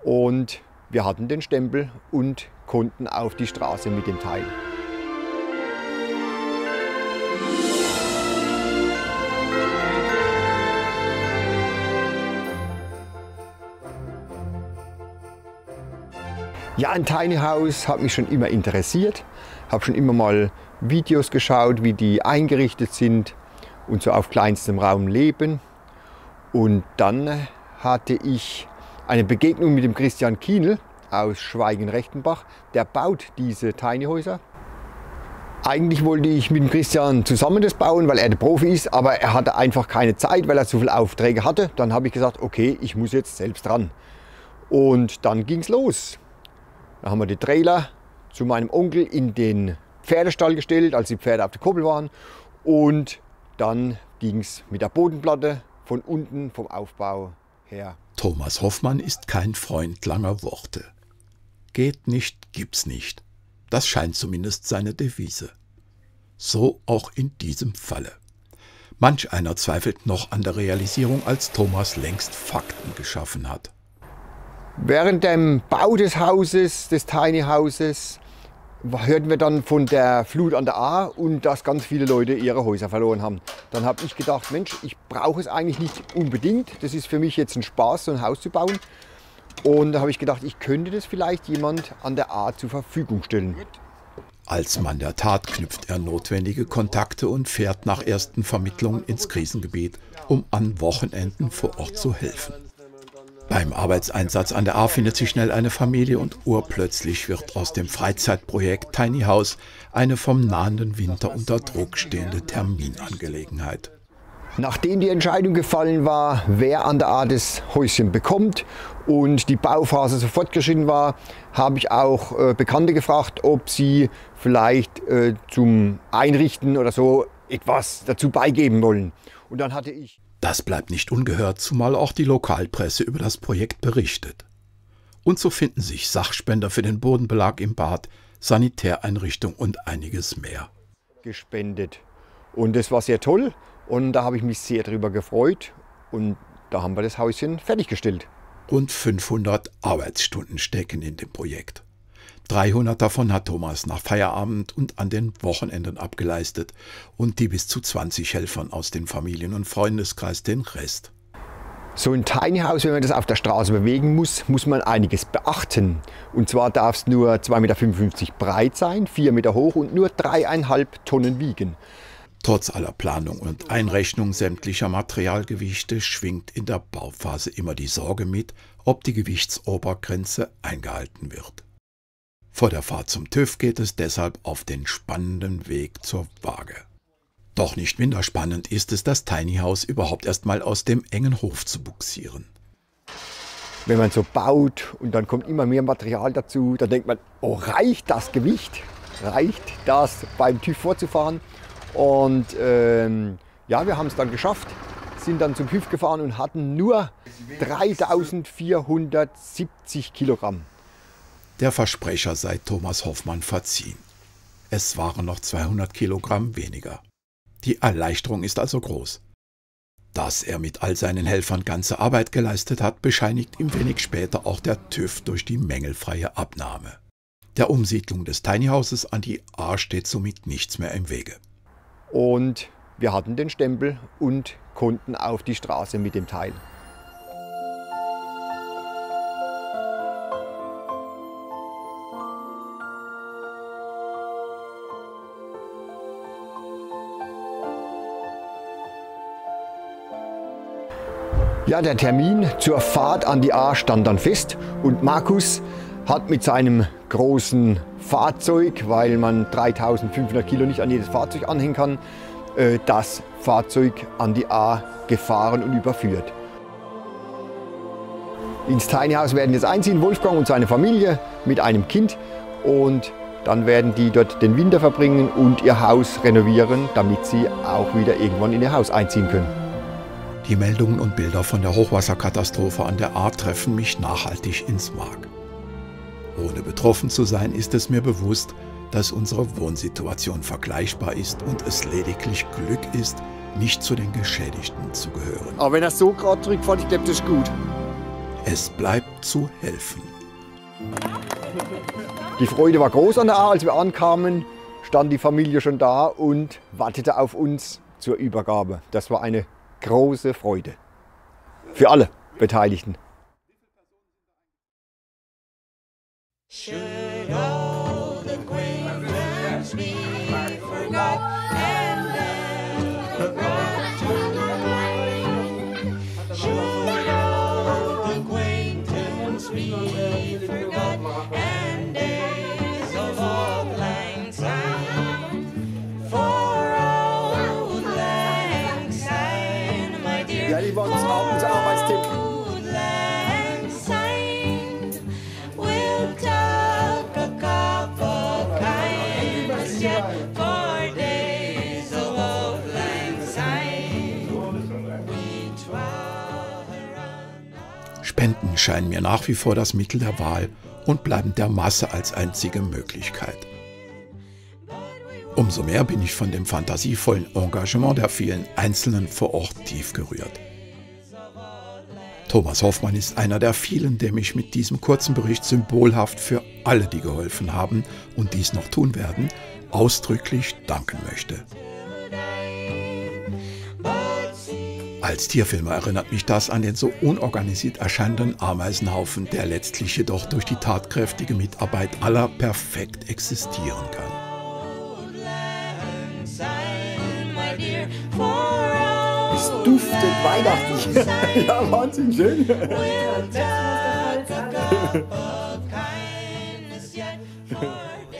und wir hatten den Stempel und konnten auf die Straße mit dem Teil. Ja, ein Tiny House hat mich schon immer interessiert. Habe schon immer mal Videos geschaut, wie die eingerichtet sind und so auf kleinstem Raum leben. Und dann hatte ich eine Begegnung mit dem Christian Kienl aus Schweigen-Rechtenbach. Der baut diese Tiny Häuser. Eigentlich wollte ich mit dem Christian zusammen das bauen, weil er der Profi ist, aber er hatte einfach keine Zeit, weil er so viele Aufträge hatte. Dann habe ich gesagt, okay, ich muss jetzt selbst ran. Und dann ging es los. Da haben wir die Trailer zu meinem Onkel in den Pferdestall gestellt, als die Pferde auf der Koppel waren. Und dann ging es mit der Bodenplatte von unten vom Aufbau her. Thomas Hoffmann ist kein Freund langer Worte. Geht nicht, gibt's nicht. Das scheint zumindest seine Devise. So auch in diesem Falle. Manch einer zweifelt noch an der Realisierung, als Thomas längst Fakten geschaffen hat. Während dem Bau des Hauses, des Tiny Houses, hörten wir dann von der Flut an der Ahr und dass ganz viele Leute ihre Häuser verloren haben. Dann habe ich gedacht, Mensch, ich brauche es eigentlich nicht unbedingt. Das ist für mich jetzt ein Spaß, so ein Haus zu bauen. Und da habe ich gedacht, ich könnte das vielleicht jemand an der Ahr zur Verfügung stellen. Als Mann der Tat knüpft er notwendige Kontakte und fährt nach ersten Vermittlungen ins Krisengebiet, um an Wochenenden vor Ort zu helfen. Beim Arbeitseinsatz an der Ahr findet sich schnell eine Familie und urplötzlich wird aus dem Freizeitprojekt Tiny House eine vom nahenden Winter unter Druck stehende Terminangelegenheit. Nachdem die Entscheidung gefallen war, wer an der Ahr das Häuschen bekommt und die Bauphase so fortgeschritten war, habe ich auch Bekannte gefragt, ob sie vielleicht zum Einrichten oder so etwas dazu beigeben wollen. Und dann hatte ich... Das bleibt nicht ungehört, zumal auch die Lokalpresse über das Projekt berichtet. Und so finden sich Sachspender für den Bodenbelag im Bad, Sanitäreinrichtung und einiges mehr. Gespendet. Und das war sehr toll und da habe ich mich sehr darüber gefreut und da haben wir das Häuschen fertiggestellt. Rund 500 Arbeitsstunden stecken in dem Projekt. 300 davon hat Thomas nach Feierabend und an den Wochenenden abgeleistet und die bis zu 20 Helfern aus dem Familien- und Freundeskreis den Rest. So ein Tiny House, wenn man das auf der Straße bewegen muss, muss man einiges beachten. Und zwar darf es nur 2,55 Meter breit sein, 4 Meter hoch und nur 3,5 Tonnen wiegen. Trotz aller Planung und Einrechnung sämtlicher Materialgewichte schwingt in der Bauphase immer die Sorge mit, ob die Gewichtsobergrenze eingehalten wird. Vor der Fahrt zum TÜV geht es deshalb auf den spannenden Weg zur Waage. Doch nicht minder spannend ist es, das Tiny House überhaupt erstmal aus dem engen Hof zu bugsieren. Wenn man so baut und dann kommt immer mehr Material dazu, dann denkt man, oh, reicht das Gewicht? Reicht das beim TÜV vorzufahren? Und ja, wir haben es dann geschafft, sind dann zum TÜV gefahren und hatten nur 3.470 Kilogramm. Der Versprecher sei Thomas Hoffmann verziehen. Es waren noch 200 Kilogramm weniger. Die Erleichterung ist also groß. Dass er mit all seinen Helfern ganze Arbeit geleistet hat, bescheinigt ihm wenig später auch der TÜV durch die mängelfreie Abnahme. Der Umsiedlung des Tiny Houses an die Ahr steht somit nichts mehr im Wege. Und wir hatten den Stempel und konnten auf die Straße mit dem Teil. Ja, der Termin zur Fahrt an die Ahr stand dann fest und Markus hat mit seinem großen Fahrzeug, weil man 3.500 Kilo nicht an jedes Fahrzeug anhängen kann, das Fahrzeug an die Ahr gefahren und überführt. Ins Tiny House werden jetzt einziehen Wolfgang und seine Familie mit einem Kind und dann werden die dort den Winter verbringen und ihr Haus renovieren, damit sie auch wieder irgendwann in ihr Haus einziehen können. Die Meldungen und Bilder von der Hochwasserkatastrophe an der Ahr treffen mich nachhaltig ins Mark. Ohne betroffen zu sein, ist es mir bewusst, dass unsere Wohnsituation vergleichbar ist und es lediglich Glück ist, nicht zu den Geschädigten zu gehören. Aber wenn er so gerade zurückfährt, ich glaube, das ist gut. Es bleibt zu helfen. Die Freude war groß an der Ahr, als wir ankamen, stand die Familie schon da und wartete auf uns zur Übergabe. Das war eine große Freude für alle Beteiligten. Should old acquaintance be forgot and never brought to mind? Should old acquaintance be forgot and days of old lang syne? For old lang syne, my dear. Ja, die wollen uns abends Arbeitstipp. Old lang syne will talk a cup of kindness yet for days of old lang syne. We trod around. Spenden scheinen mir nach wie vor das Mittel der Wahl und bleiben der Masse als einzige Möglichkeit. Umso mehr bin ich von dem fantasievollen Engagement der vielen Einzelnen vor Ort tief gerührt. Thomas Hoffmann ist einer der vielen, dem ich mit diesem kurzen Bericht symbolhaft für alle, die geholfen haben und dies noch tun werden, ausdrücklich danken möchte. Als Tierfilmer erinnert mich das an den so unorganisiert erscheinenden Ameisenhaufen, der letztlich jedoch durch die tatkräftige Mitarbeit aller perfekt existieren kann. Es duftet weihnachtlich. Ja, Wahnsinn, schön.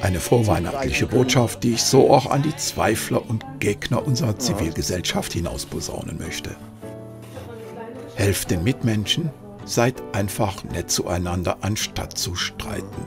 Eine vorweihnachtliche Botschaft, die ich so auch an die Zweifler und Gegner unserer Zivilgesellschaft hinausposaunen möchte. Helft den Mitmenschen, seid einfach nett zueinander, anstatt zu streiten.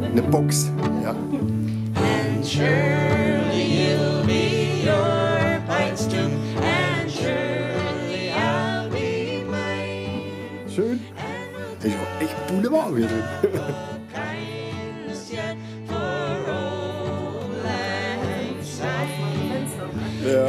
Eine Box. Ja. And surely you'll be your pints too, and surely I'll be mine. Schön. Ich war echt Boulevard wieder drin. Kindness yet for old lang syne. Ja.